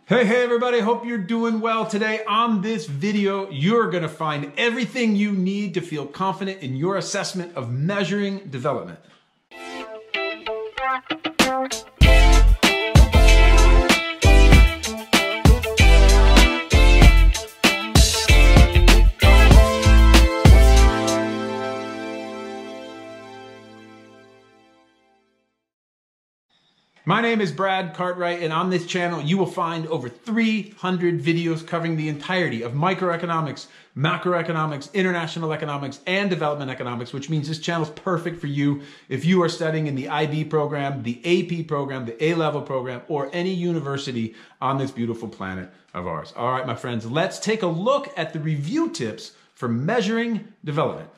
Hey everybody, hope you're doing well. Today on this video, you're gonna find everything you need to feel confident in your assessment of measuring development. My name is Brad Cartwright, and on this channel you will find over 300 videos covering the entirety of microeconomics, macroeconomics, international economics, and development economics, which means this channel is perfect for you if you are studying in the IB program, the AP program, the A-level program, or any university on this beautiful planet of ours. All right, my friends, let's take a look at the review tips for measuring development.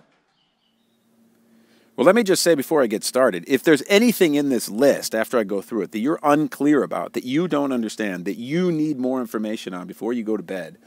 Well, let me just say before I get started, if there's anything in this list after I go through it that you're unclear about, that you don't understand, that you need more information on before you go to bed,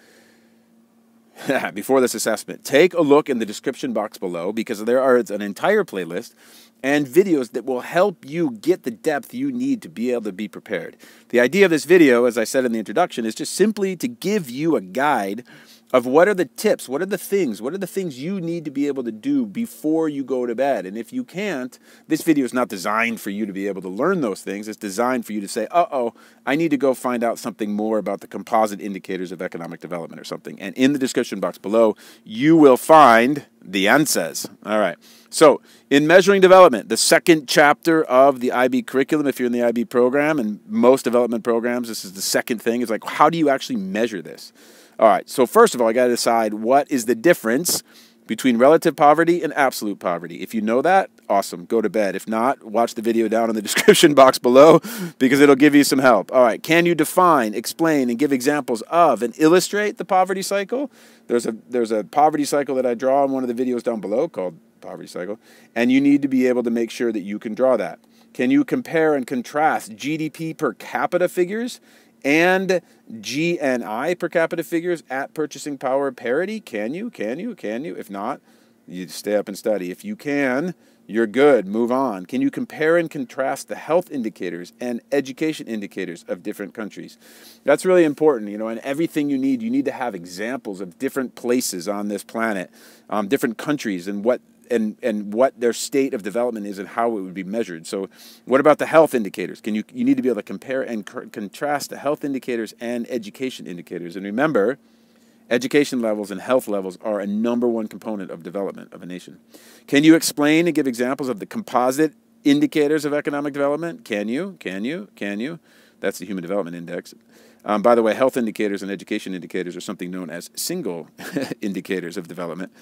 before this assessment, take a look in the description box below because there is an entire playlist and videos that will help you get the depth you need to be able to be prepared. The idea of this video, as I said in the introduction, is just simply to give you a guide of what are the tips, what are the things you need to be able to do before you go to bed. And if you can't, this video is not designed for you to be able to learn those things. It's designed for you to say, uh-oh, I need to go find out something more about the composite indicators of economic development or something. And in the description box below, you will find the answers. All right. So in measuring development, the second chapter of the IB curriculum, if you're in the IB program, and most development programs, this is the second thing. It's like, how do you actually measure this? All right, so first of all, I got to decide what is the difference between relative poverty and absolute poverty. If you know that, awesome, go to bed. If not, watch the video down in the description box below because it'll give you some help. All right, can you define, explain, and give examples of and illustrate the poverty cycle? There's a poverty cycle that I draw in one of the videos down below called Poverty Cycle, and you need to be able to make sure that you can draw that. Can you compare and contrast GDP per capita figures and GNI per capita figures at purchasing power parity? Can you? If not, you stay up and study. If you can, you're good. Move on. Can you compare and contrast the health indicators and education indicators of different countries? That's really important, you know, and everything you need to have examples of different places on this planet, different countries and what their state of development is and how it would be measured. So what about the health indicators? You need to be able to compare and contrast the health indicators and education indicators. And remember, education levels and health levels are a #1 component of development of a nation. Can you explain and give examples of the composite indicators of economic development? Can you? That's the Human Development Index. By the way, health indicators and education indicators are something known as single indicators of development.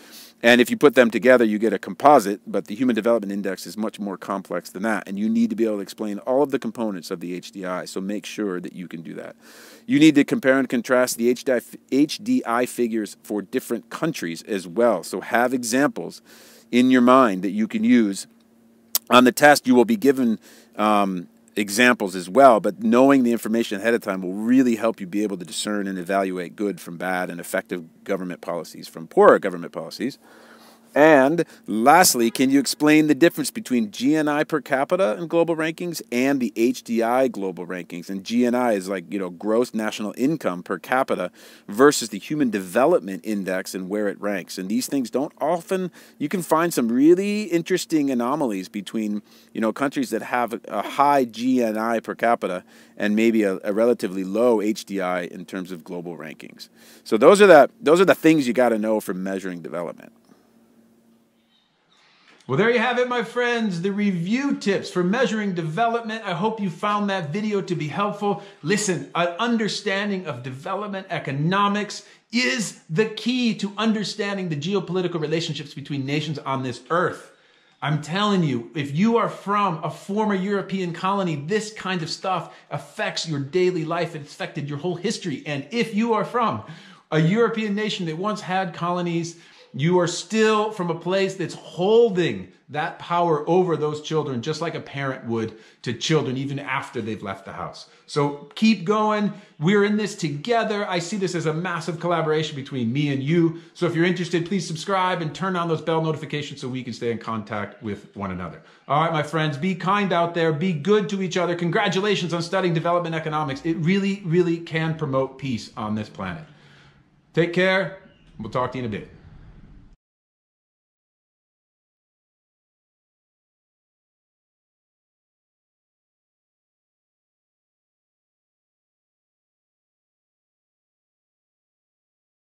And if you put them together, you get a composite, but the Human Development Index is much more complex than that. And you need to be able to explain all of the components of the HDI, so make sure that you can do that. You need to compare and contrast the HDI figures for different countries as well. So have examples in your mind that you can use. On the test, you will be given examples as well, but knowing the information ahead of time will really help you be able to discern and evaluate good from bad and effective government policies from poorer government policies. And lastly, can you explain the difference between GNI per capita in global rankings and the HDI global rankings? And GNI is like, you know, gross national income per capita versus the Human Development Index and where it ranks. And these things don't often, you can find some really interesting anomalies between, you know, countries that have a high GNI per capita and maybe a relatively low HDI in terms of global rankings. So those are the things you got to know for measuring development. Well, there you have it, my friends, the review tips for measuring development. I hope you found that video to be helpful. Listen, an understanding of development economics is the key to understanding the geopolitical relationships between nations on this earth. I'm telling you, if you are from a former European colony, this kind of stuff affects your daily life. It's affected your whole history. And if you are from a European nation that once had colonies, you are still from a place that's holding that power over those children, just like a parent would to children, even after they've left the house. So keep going. We're in this together. I see this as a massive collaboration between me and you. So if you're interested, please subscribe and turn on those bell notifications so we can stay in contact with one another. All right, my friends, be kind out there. Be good to each other. Congratulations on studying development economics. It really, really can promote peace on this planet. Take care. We'll talk to you in a bit.